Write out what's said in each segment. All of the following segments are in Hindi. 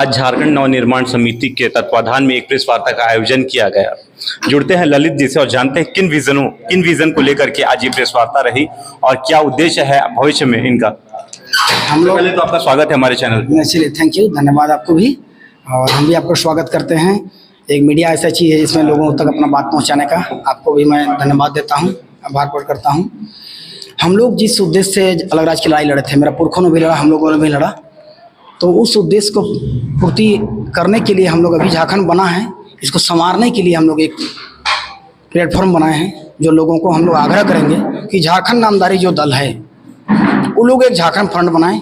आज झारखंड नवनिर्माण समिति के तत्वाधान में एक प्रेस वार्ता का आयोजन किया गया। जुड़ते हैं ललित जी से और जानते हैं किन विजन को लेकर के आज ये प्रेस वार्ता रही और क्या उद्देश्य है भविष्य में इनका। हम लोग पहले तो आपका स्वागत है हमारे चैनल में। चलिए, थैंक यू, धन्यवाद आपको भी। और हम भी आपको स्वागत करते हैं। एक मीडिया ऐसा चीज़ है जिसमें लोगों तक अपना बात पहुंचाने का, आपको भी मैं धन्यवाद देता हूं, आभार प्रकट करता हूं। हम लोग जिस उद्देश्य से अलग राज्य की लड़ाई लड़े थे, मेरा पुरखों ने भी लड़ा, हम लोगों ने भी लड़ा, तो उस उद्देश्य को पूर्ति करने के लिए हम लोग अभी झारखंड बना है। इसको संवारने के लिए हम लोग एक प्लेटफॉर्म बनाए हैं, जो लोगों को हम लोग आग्रह करेंगे कि झारखंड नामधारी जो दल है वो लोग एक झारखंड फ्रंट बनाएं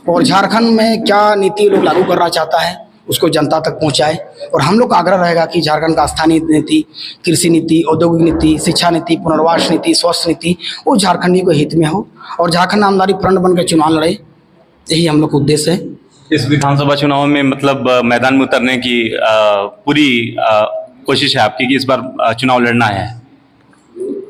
और झारखंड में क्या नीति लोग लागू करना चाहता है उसको जनता तक पहुंचाए। और हम लोग का आग्रह रहेगा कि झारखंड का स्थानीय नीति, कृषि नीति, औद्योगिक नीति, शिक्षा नीति, पुनर्वास नीति, स्वास्थ्य नीति वो झारखंडी को हित में हो और झारखंड नामधारी फ्रंट बनकर चुनाव लड़े। यही हम लोग का उद्देश्य है। इस विधानसभा चुनाव में मतलब मैदान में उतरने की पूरी कोशिश है आपकी कि इस बार चुनाव लड़ना है?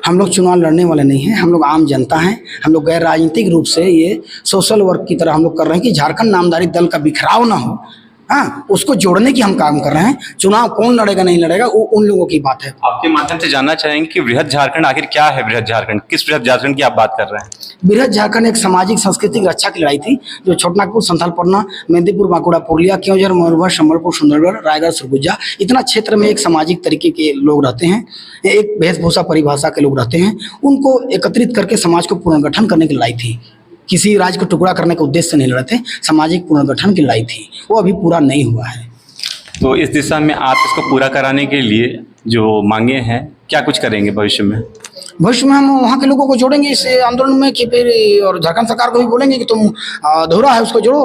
हम लोग चुनाव लड़ने वाले नहीं हैं, हम लोग आम जनता हैं। हम लोग गैर राजनीतिक रूप से ये सोशल वर्क की तरह हम लोग कर रहे हैं कि झारखंड नामधारी दल का बिखराव ना हो। हाँ, उसको जोड़ने की हम काम कर रहे हैं। चुनाव कौन लड़ेगा नहीं लड़ेगा वो उन लोगों की बात है। आपके माध्यम से जानना चाहेंगे कि बृहद झारखंड आखिर क्या है? बृहद झारखंड, किस बृहद झारखंड की आप बात कर रहे हैं? बृहद झारखंड एक सामाजिक सांस्कृतिक रक्षा की लड़ाई थी जो छोटनागपुर, संथालपरना, मेदिनीपुर, बांकुड़ा, पुरुलिया, केवंझर, मयूरभंज, संबलपुर, सुंदरगढ़, रायगढ़, सरगुजा, इतना क्षेत्र में एक सामाजिक तरीके के लोग रहते हैं, एक वेशभूषा परिभाषा के लोग रहते हैं, उनको एकत्रित करके समाज को पुनर्गठन करने की लड़ाई थी। किसी राज्य को टुकड़ा करने के उद्देश्य से नहीं लड़े थे, सामाजिक पुनर्गठन की लड़ाई थी। वो अभी पूरा नहीं हुआ है। तो इस दिशा में आप इसको पूरा कराने के लिए जो मांगे हैं क्या कुछ करेंगे भविष्य में? भविष्य में हम वहाँ के लोगों को जोड़ेंगे इस आंदोलन में कि फिर, और झारखंड सरकार को भी बोलेंगे कि तुम अधूरा है उसको जोड़ो।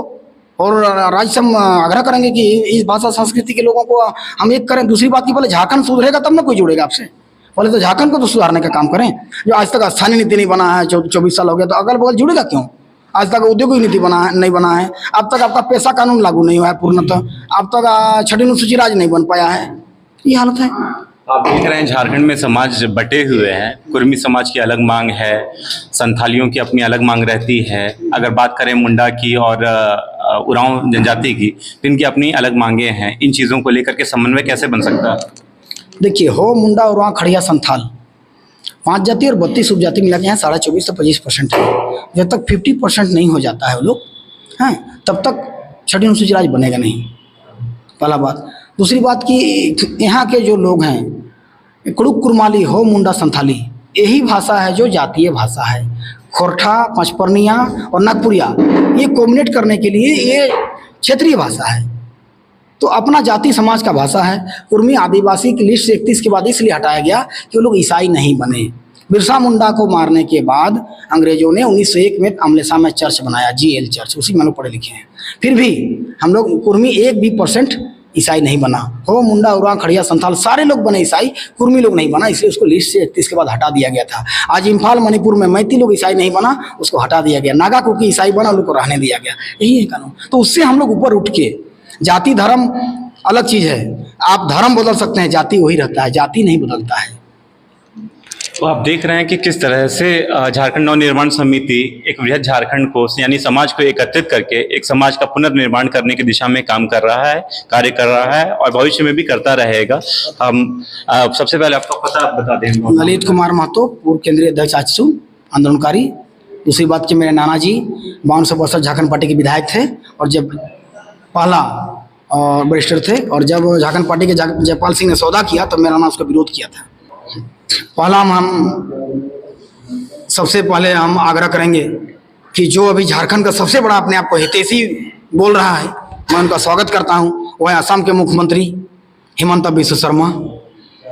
और राज्य से हम आग्रह करेंगे कि इस भाषा संस्कृति के लोगों को हम एक करें। दूसरी बात की, पहले झारखंड सुधरेगा तब ना कोई जुड़ेगा आपसे। पहले तो झारखंड को तो सुधारने का काम करें। जो आज तक स्थानीय नीति नहीं बना है, 24 साल हो गया, तो अगल बगल जुड़ेगा क्यों? आज तक औद्योगिक नीति नहीं बना है, अब तक आपका पेशा कानून लागू नहीं हुआ है पूर्णतः, अब तक छठी अनुसूची राज्य नहीं बन पाया है। ये हालत है। आप देख रहे हैं झारखंड में समाज बटे हुए हैं। कुर्मी समाज की अलग मांग है, संथालियों की अपनी अलग मांग रहती है। अगर बात करें मुंडा की और उरांव जनजाति की, तो इनकी अपनी अलग मांगे हैं। इन चीज़ों को लेकर के समन्वय कैसे बन सकता है? देखिए, हो मुंडा, उरांव, खड़िया, संथाल, 5 जाति और 32 उपजाति मिला के यहाँ 24.5 से 25% है। जब तक 50% नहीं हो जाता है वो लोग, हैं, तब तक छठी अनुसूची राज्य बनेगा नहीं, पहला बात। दूसरी बात कि यहाँ के जो लोग हैं, कुड़ुक, कुरमाली, हो मुंडा, संथाली, यही भाषा है जो जातीय भाषा है। खोरठा, पचपर्निया और नागपुरिया ये कॉम्बिनेट करने के लिए ये क्षेत्रीय भाषा है। तो अपना जाति समाज का भाषा है। कुर्मी आदिवासी की लिस्ट से 31 के बाद इसलिए हटाया गया कि वो लोग ईसाई नहीं बने। बिरसा मुंडा को मारने के बाद अंग्रेजों ने 1901 में अमलेसा में चर्च बनाया, GL चर्च, उसी में लोग पढ़े लिखे हैं। फिर भी हम लोग कुर्मी 1 भी % ईसाई नहीं बना। हो मुंडा, उरांव, खड़िया, संथाल सारे लोग बने ईसाई, कुर्मी लोग नहीं बना, इसलिए उसको लिस्ट से 31 के बाद हटा दिया गया था। आज इम्फाल, मणिपुर में मैती लोग ईसाई नहीं बना, उसको हटा दिया गया। नागा कुकी ईसाई बना, लोग को रहने दिया गया। यही है कानून। तो उससे हम लोग ऊपर उठ के, जाति धर्म अलग चीज़ है, आप धर्म बदल सकते हैं, जाति वही रहता है, जाति नहीं बदलता है। तो आप देख रहे हैं कि किस तरह से झारखंड नवनिर्माण समिति एक बृहद झारखंड को यानी समाज को एकत्रित करके एक समाज का पुनर्निर्माण करने की दिशा में काम कर रहा है, कार्य कर रहा है और भविष्य में भी करता रहेगा। हम सबसे पहले आपको पता बता दें। ललित कुमार महतो, पूर्व केंद्रीय अध्यक्ष आजसू, आंदोलनकारी। दूसरी बात कि मेरे नाना जी 52 वर्ष झारखंड पार्टी के विधायक थे और जब पहला और बैरिस्टर थे, और जब झारखंड पार्टी के जयपाल सिंह ने सौदा किया तो मेरा नाम उसका विरोध किया था। पहला हम सबसे पहले हम आग्रह करेंगे कि जो अभी झारखंड का सबसे बड़ा अपने आप को हितैषी बोल रहा है, मैं उनका स्वागत करता हूं, वह है असम के मुख्यमंत्री हिमंता बिस्वा शर्मा।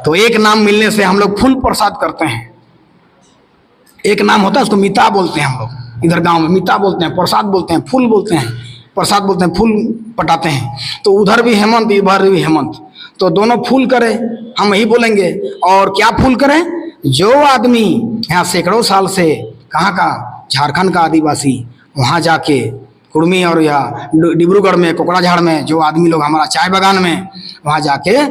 तो एक नाम मिलने से हम लोग फूल प्रसाद करते हैं। एक नाम होता है, उसको मीता बोलते हैं हम लोग इधर गाँव में, मीता बोलते हैं, प्रसाद बोलते हैं, फूल बोलते हैं, प्रसाद बोलते हैं, फूल पटाते हैं। तो उधर भी हेमंत, इधर भी हेमंत, तो दोनों फूल करें, हम यही बोलेंगे। और क्या फूल करें? जो आदमी यहाँ सैकड़ों साल से, कहाँ का, झारखंड का आदिवासी, वहाँ जाके कुर्मी और या डिब्रूगढ़ में, कोकराझाड़ में जो आदमी लोग हमारा चाय बागान में वहाँ जाके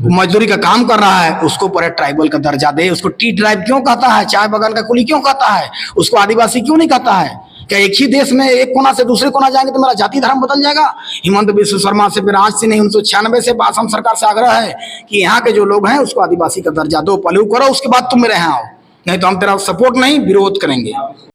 मजदूरी का काम कर रहा है, उसको पर ट्राइबल का दर्जा दे। उसको टी ट्राइब क्यों कहता है? चाय बागान का कुली क्यों कहता है? उसको आदिवासी क्यों नहीं कहता है? क्या एक ही देश में एक कोना से दूसरे कोना जाएंगे तो मेरा जाति धर्म बदल जाएगा? हिमंत बिश्व शर्मा से फिर आज से नहीं 1996 से असम सरकार से आग्रह है कि यहाँ के जो लोग हैं उसको आदिवासी का दर्जा दो, पहले वो करो उसके बाद तुम मेरे यहाँ आओ, नहीं तो हम तेरा सपोर्ट नहीं विरोध करेंगे।